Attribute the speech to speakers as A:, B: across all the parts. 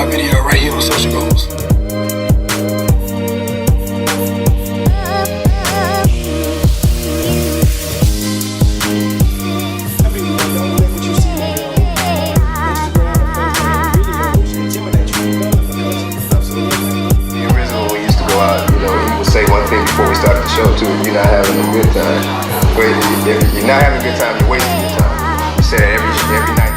A: my video right here on Social Goals.
B: Say one thing before we start the show too. If you're not having a good time, if you're not having a good time, you're wasting your time. You say that every night.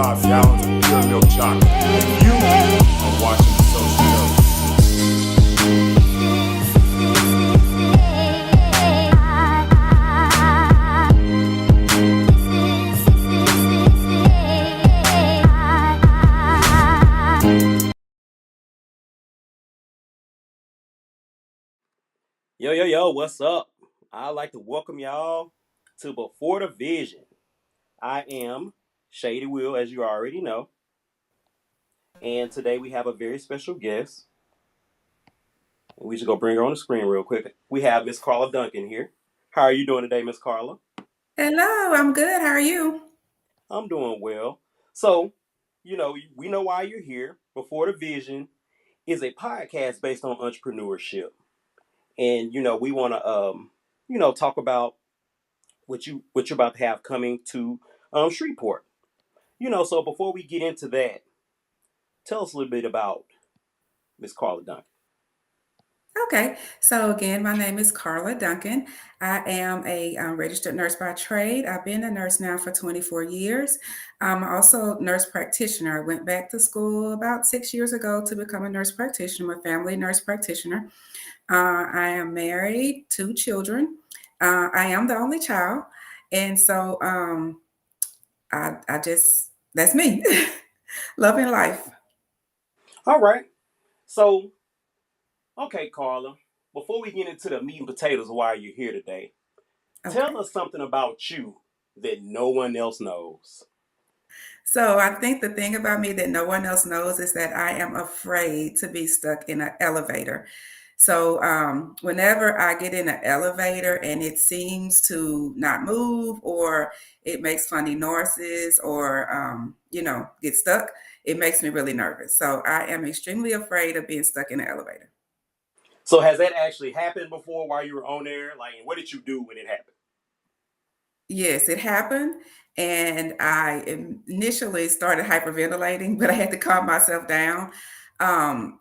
C: Situationships and all things. Thank you so much.
D: Yo, what's up? I'd like to welcome y'all to Before the Vision. I am Shady Will, as you already know. And today we have a very special guest. We should go bring her on the screen real quick. We have Miss Karla Duncan here. How are you doing today, Miss Karla?
E: Hello, I'm good. How are you?
D: I'm doing well. So, we know why you're here. Before the Vision is a podcast based on entrepreneurship. And, we want to, talk about what you're about to have coming to Shreveport. So before we get into that, tell us a little bit about Miss Karla Duncan.
E: Okay, so again, my name is Karla Duncan. I am a registered nurse by trade. I've been a nurse now for 24 years. I'm also a nurse practitioner. I went back to school about 6 years ago to become a nurse practitioner, a family nurse practitioner. I am married, 2 children. I am the only child. And so that's me, loving life.
D: All right. So, okay, Karla, before we get into the meat and potatoes of why you're here today, tell us something about you that no one else knows.
E: So I think the thing about me that no one else knows is that I am afraid to be stuck in an elevator. So whenever I get in an elevator and it seems to not move or it makes funny noises or, get stuck, it makes me really nervous. So I am extremely afraid of being stuck in an elevator.
D: So has that actually happened before while you were on there? Like, what did you do when it happened?
E: Yes, it happened. And I initially started hyperventilating, but I had to calm myself down. Um,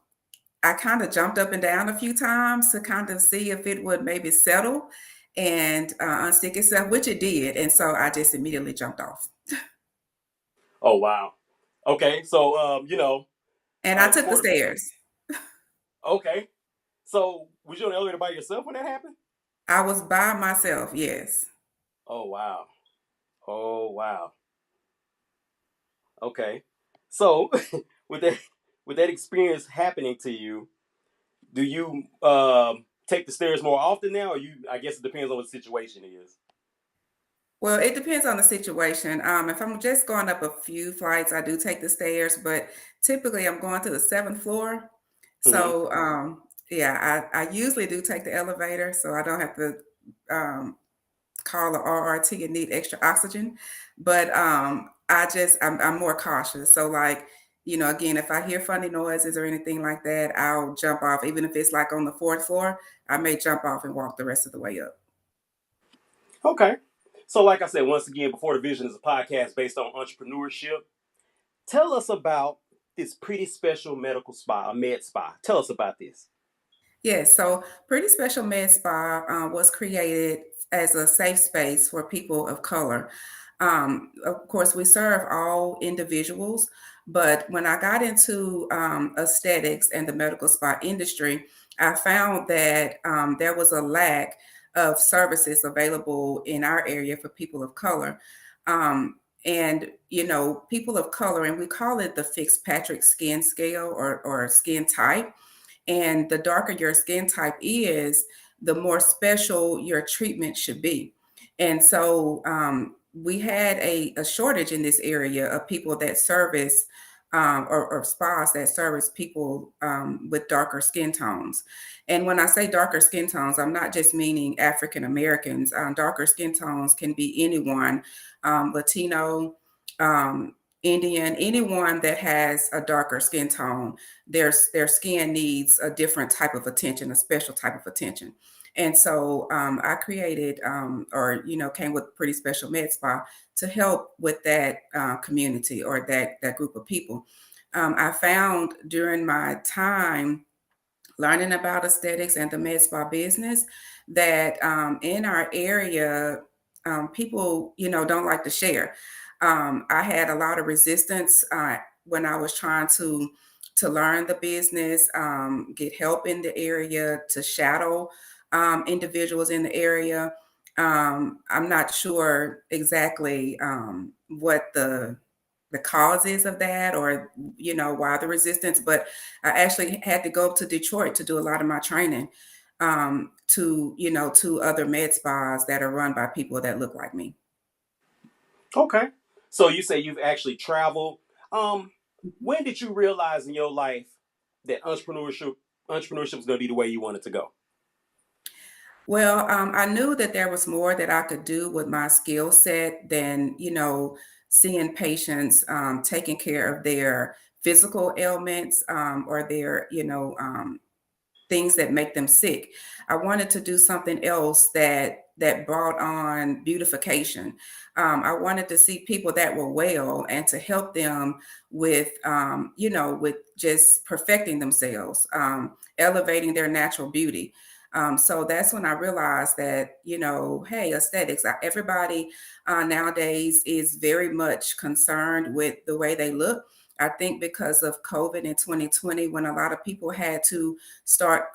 E: I kind of jumped up and down a few times to kind of see if it would maybe settle and unstick itself, which it did. And so I just immediately jumped off.
D: Oh, wow. Okay. So,
E: And I took the stairs.
D: Okay. So, was you on the elevator by yourself when that happened?
E: I was by myself, yes.
D: Oh, wow. Oh, wow. Okay. So, with that experience happening to you, do you take the stairs more often now, or I guess it depends on what the situation is.
E: Well, it depends on the situation. If I'm just going up a few flights, I do take the stairs, but typically I'm going to the 7th floor.
D: Mm-hmm.
E: So, yeah, I usually do take the elevator, so I don't have to call the RRT and need extra oxygen. But I'm more cautious. So like, again, if I hear funny noises or anything like that, I'll jump off. Even if it's like on the fourth floor, I may jump off and walk the rest of the way up.
D: Okay. So, like I said, once again, Before the Vision is a podcast based on entrepreneurship. Tell us about this Pretty Special Medical Spa, a med spa. Tell us about this.
E: Yes, so Pretty Special MedSpa was created as a safe space for people of color. Of course, we serve all individuals, but when I got into aesthetics and the medical spa industry, I found that there was a lack of services available in our area for people of color. And people of color, and we call it the Fitzpatrick skin scale or skin type. And the darker your skin type is, the more special your treatment should be. And so we had a shortage in this area of people that service or spas that service people with darker skin tones. And when I say darker skin tones, I'm not just meaning African Americans. Darker skin tones can be anyone, Latino, um, Indian, anyone that has a darker skin tone. Their skin needs a different type of attention, a special type of attention. And so I created or came with Pretty Special Med Spa to help with that community or that group of people. I found during my time learning about aesthetics and the med spa business that in our area, people, don't like to share. I had a lot of resistance when I was trying to learn the business, get help in the area, to shadow individuals in the area. I'm not sure exactly what the causes of that or why the resistance, but I actually had to go up to Detroit to do a lot of my training to other med spas that are run by people that look like me.
D: Okay. So you say you've actually traveled. Um, when did you realize in your life that entrepreneurship is going to be the way you want it to go?
E: Well, I knew that there was more that I could do with my skill set than, seeing patients, taking care of their physical ailments or their, things that make them sick. I wanted to do something else that brought on beautification. I wanted to see people that were well and to help them with, with just perfecting themselves, elevating their natural beauty. So that's when I realized that, hey, aesthetics, everybody nowadays is very much concerned with the way they look. I think because of COVID in 2020, when a lot of people had to start,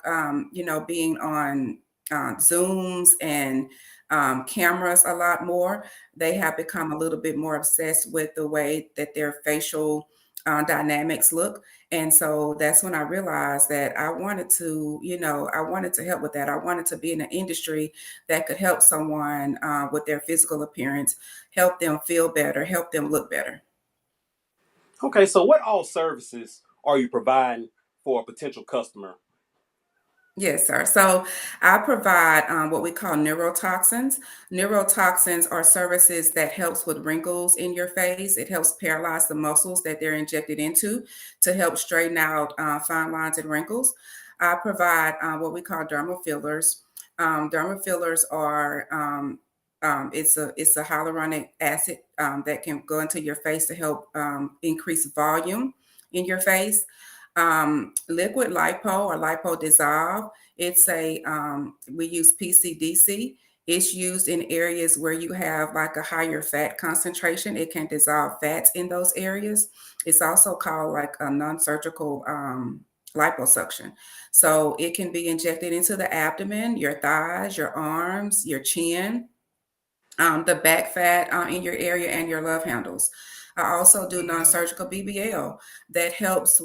E: being on Zooms and cameras a lot more, they have become a little bit more obsessed with the way that their facial dynamics look. And so that's when I realized that I wanted to help with that. I wanted to be in an industry that could help someone with their physical appearance, help them feel better, help them look better.
D: Okay, so what all services are you providing for a potential customer?
E: Yes, sir. So I provide what we call neurotoxins. Neurotoxins are services that helps with wrinkles in your face. It helps paralyze the muscles that they're injected into to help straighten out fine lines and wrinkles. I provide what we call dermal fillers. Dermal fillers are it's a hyaluronic acid that can go into your face to help increase volume in your face. Liquid lipo or lipo dissolve. It's a we use PCDC. It's used in areas where you have like a higher fat concentration. It can dissolve fats in those areas. It's also called like a non-surgical liposuction. So it can be injected into the abdomen, your thighs, your arms, your chin, the back fat in your area, and your love handles. I also do non-surgical BBL that helps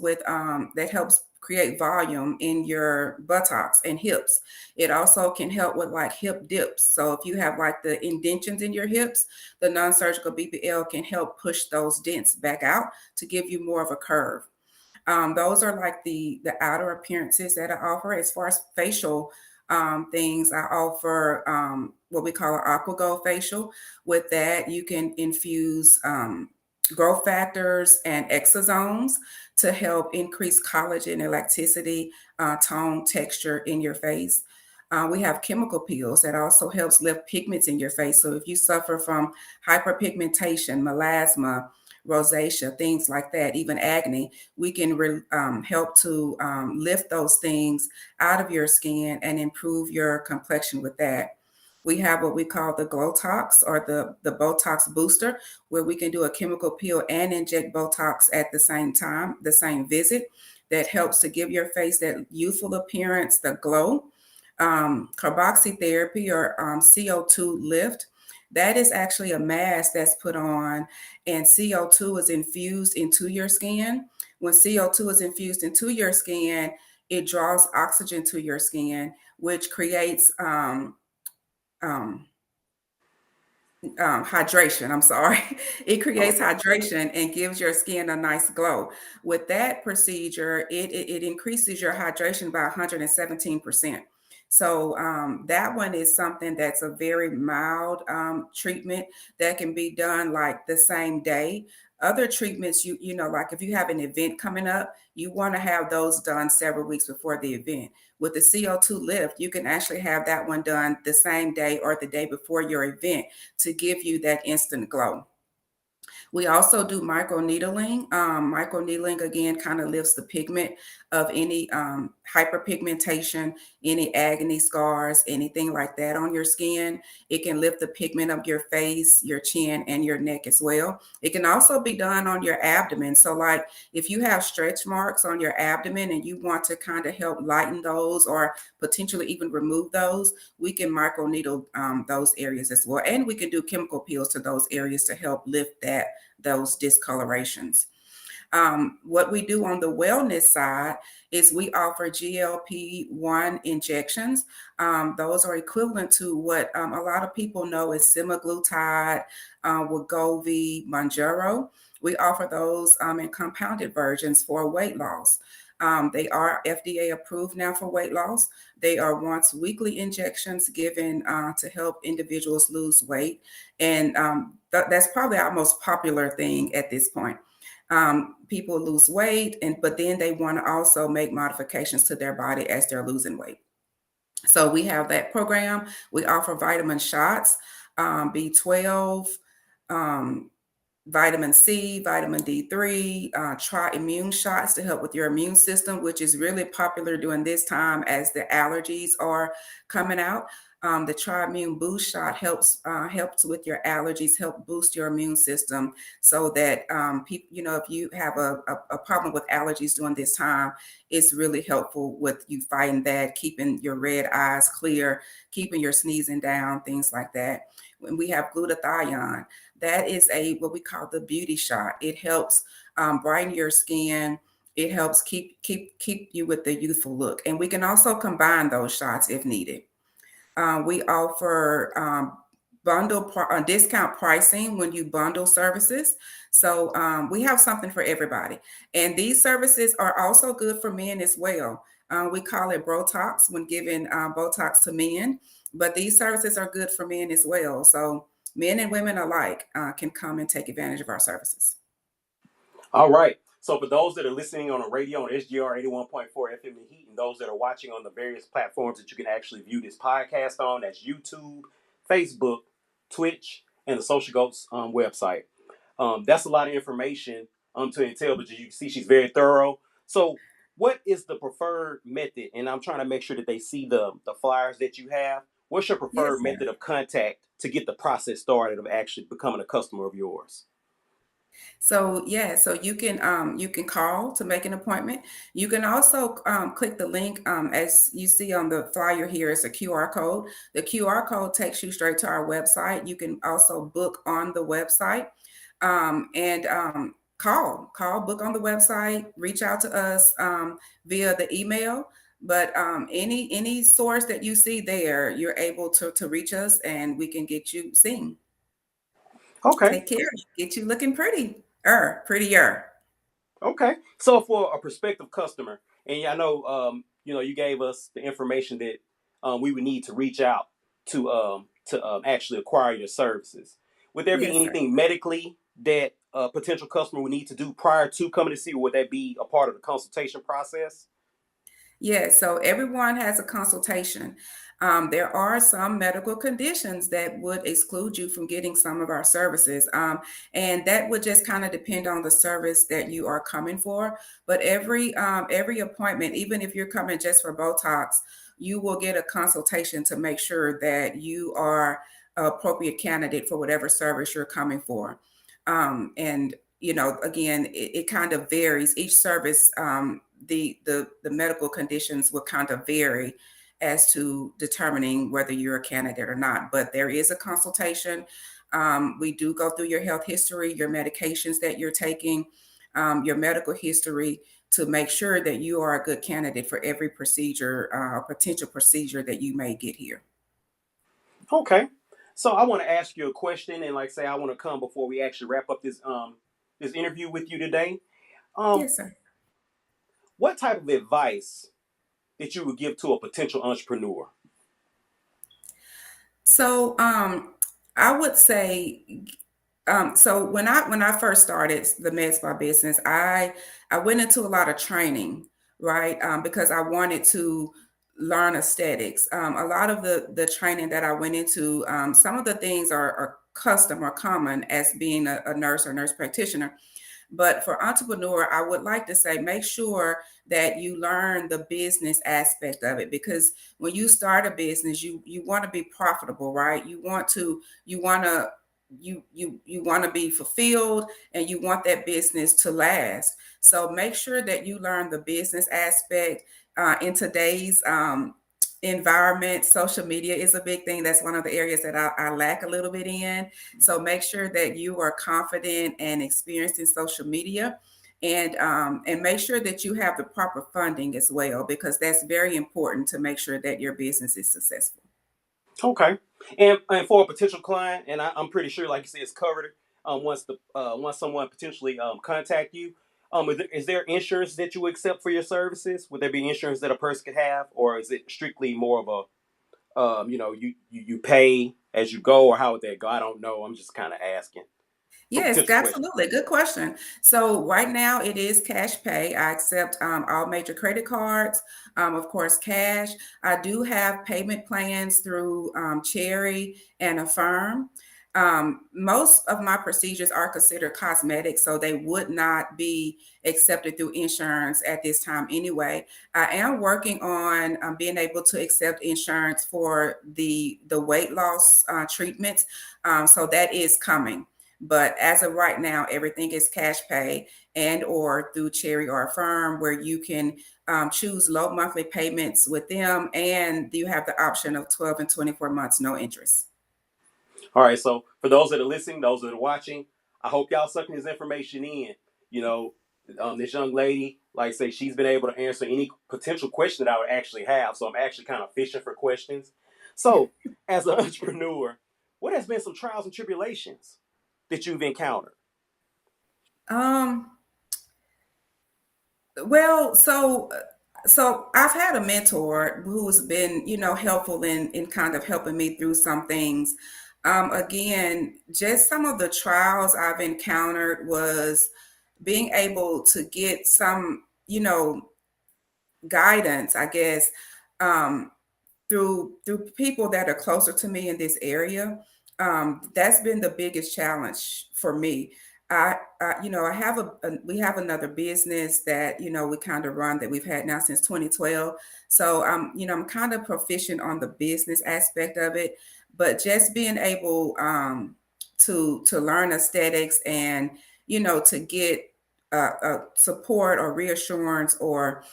E: create volume in your buttocks and hips. It also can help with like hip dips. So if you have like the indentions in your hips, the non-surgical BBL can help push those dents back out to give you more of a curve. Those are like the outer appearances that I offer. As far as facial things, I offer what we call an aqua glow facial. With that, you can infuse growth factors, and exosomes to help increase collagen, elasticity, tone, texture in your face. We have chemical peels that also helps lift pigments in your face. So if you suffer from hyperpigmentation, melasma, rosacea, things like that, even acne, we can help to lift those things out of your skin and improve your complexion with that. We have what we call the Glotox or the Botox booster, where we can do a chemical peel and inject Botox at the same time, the same visit. That helps to give your face that youthful appearance, the glow. Carboxy or CO2 lift. That is actually a mask that's put on, and CO2 is infused into your skin. When CO2 is infused into your skin, it draws oxygen to your skin, which creates um, hydration. I'm sorry. It creates
D: Okay.
E: hydration and gives your skin a nice glow. With that procedure, it increases your hydration by 117%. So that one is something that's a very mild treatment that can be done like the same day. Other treatments, you know, like if you have an event coming up, you want to have those done several weeks before the event. With the CO2 lift, you can actually have that one done the same day or the day before your event to give you that instant glow. We also do microneedling. Microneedling again kind of lifts the pigment of any hyperpigmentation, any acne scars, anything like that on your skin. It can lift the pigment of your face, your chin, and your neck as well. It can also be done on your abdomen. So, like if you have stretch marks on your abdomen and you want to kind of help lighten those or potentially even remove those, we can microneedle those areas as well. And we can do chemical peels to those areas to help lift those discolorations. What we do on the wellness side is we offer GLP-1 injections. Those are equivalent to what a lot of people know as semaglutide, Wegovy, Mounjaro. We offer those in compounded versions for weight loss. They are FDA approved now for weight loss. They are once weekly injections given to help individuals lose weight. And that's probably our most popular thing at this point. People lose weight, but then they want to also make modifications to their body as they're losing weight. So we have that program. We offer vitamin shots, B12, um, vitamin C, vitamin D3, try immune shots to help with your immune system, which is really popular during this time as the allergies are coming out. The Tri-Immune Boost shot helps with your allergies, help boost your immune system, so that people, you know, if you have a problem with allergies during this time, it's really helpful with you fighting that, keeping your red eyes clear, keeping your sneezing down, things like that. When we have glutathione, that is what we call the beauty shot. It helps brighten your skin. It helps keep you with the youthful look, and we can also combine those shots if needed. We offer discount pricing when you bundle services. So we have something for everybody. And these services are also good for men as well. We call it Botox when giving Botox to men, but these services are good for men as well. So men and women alike can come and take advantage of our services.
D: All right. So for those that are listening on the radio on SGR 81.4 FM in Heat, and those that are watching on the various platforms that you can actually view this podcast on, that's YouTube, Facebook, Twitch, and the Social Goats website. That's a lot of information to entail, but you can see she's very thorough. So what is the preferred method? And I'm trying to make sure that they see the flyers that you have. What's your
E: Yes,
D: preferred
E: sir.
D: method of contact to get the process started of actually becoming a customer of yours?
E: So yeah, so you can call to make an appointment. You can also click the link as you see on the flyer here. It's a QR code. The QR code takes you straight to our website. You can also book on the website and book on the website. Reach out to us via the email. But any source that you see there, you're able to reach us, and we can get you seen.
D: Okay.
E: Take care. Get you looking prettier.
D: Okay. So for a prospective customer, and I know you gave us the information that we would need to reach out to actually acquire your services. Would there be
E: Yes, sir.
D: anything medically that a potential customer would need to do prior to coming to see you? Would that be a part of the consultation process?
E: Yeah, so everyone has a consultation. There are some medical conditions that would exclude you from getting some of our services. And that would just kind of depend on the service that you are coming for. But every appointment, even if you're coming just for Botox, you will get a consultation to make sure that you are an appropriate candidate for whatever service you're coming for. And again, it kind of varies. Each service, the medical conditions will kind of vary as to determining whether you're a candidate or not. But there is a consultation. We do go through your health history, your medications that you're taking, your medical history to make sure that you are a good candidate for every procedure or potential procedure that you may get here.
D: Okay. So I want to ask you a question, and like say I want to come before we actually wrap up this interview with you today. Um,
E: Yes, sir.
D: what type of advice that you would give to a potential entrepreneur?
E: So I would say so when I first started the med spa business, I went into a lot of training, right? Because I wanted to learn aesthetics. A lot of the training that I went into, some of the things are custom or common as being a nurse or nurse practitioner. But for entrepreneur, I would like to say make sure that you learn the business aspect of it, because when you start a business, you want to be profitable, right? You want to be fulfilled, and you want that business to last. So make sure that you learn the business aspect. In today's environment, social media is a big thing. That's one of the areas that I lack a little bit in. So make sure that you are confident and experienced in social media, and make sure that you have the proper funding as well, because that's very important to make sure that your business is successful.
D: Okay. And for a potential client, and I'm pretty sure, like you said, it's covered. Once someone potentially contact you, is there insurance that you accept for your services? Would there be insurance that a person could have, or is it strictly more of a you pay as you go, or how would that go? I don't know. I'm just kind of asking for
E: Yes,
D: potential questions.
E: absolutely. Good question. So right now it is cash pay. I accept all major credit cards, of course, cash. I do have payment plans through Cherry and Affirm. Most of my procedures are considered cosmetic, so they would not be accepted through insurance at this time anyway. I am working on being able to accept insurance for the weight loss treatments, so that is coming. But as of right now, everything is cash pay and or through Cherry or Affirm, where you can choose low monthly payments with them, and you have the option of 12 and 24 months, no interest.
D: All right. So for those that are listening, those that are watching, I hope y'all sucking this information in. You know, this young lady, like I say, she's been able to answer any potential question that I would actually have. So I'm actually kind of fishing for questions. So as an entrepreneur, what has been some trials and tribulations that you've encountered?
E: Um, well, so I've had a mentor who's been, helpful in kind of helping me through some things. Again, just some of the trials I've encountered was being able to get some, guidance, I guess, um, through people that are closer to me in this area. That's been the biggest challenge for me. I have we have another business that we kind of run that we've had now since 2012. So I'm kind of proficient on the business aspect of it, but just being able to learn aesthetics, and to get support or reassurance, or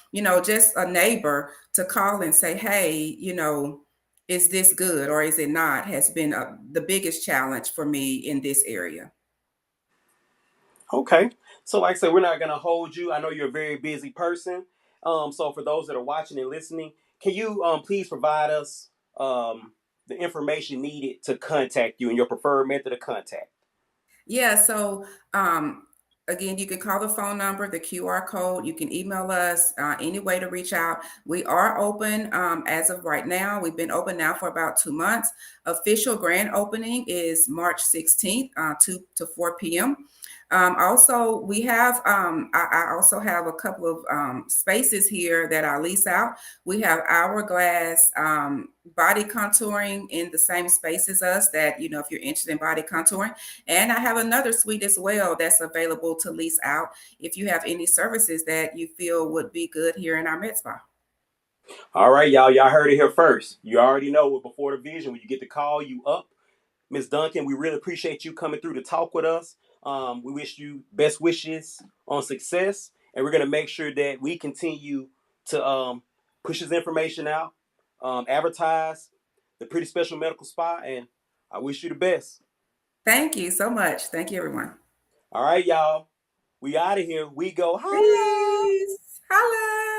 E: just a neighbor to call and say, hey, is this good or is it not, has been the biggest challenge for me in this area.
D: Okay. So, like I said, we're not going to hold you. I know you're a very busy person. So, for those that are watching and listening, can you please provide us the information needed to contact you and your preferred method of contact?
E: Yeah, so again, you can call the phone number, the QR code. You can email us, any way to reach out. We are open as of right now. We've been open now for about 2 months. Official grand opening is March 16th, 2 to 4 p.m. Also, we have, I also have a couple of spaces here that I lease out. We have Hourglass body contouring in the same space as us that, if you're interested in body contouring. And I have another suite as well that's available to lease out if you have any services that you feel would be good here in our med spa.
D: All right, y'all. Y'all heard it here first. You already know before the vision, when you get the call, you up. Miss Duncan, we really appreciate you coming through to talk with us. We wish you best wishes on success, and we're going to make sure that we continue to push this information out, advertise the Pretty Special Medical Spa, and I wish you the best.
E: Thank you so much. Thank you, everyone.
D: All right, y'all. We out of here. We go holla.
E: Peace. Holla.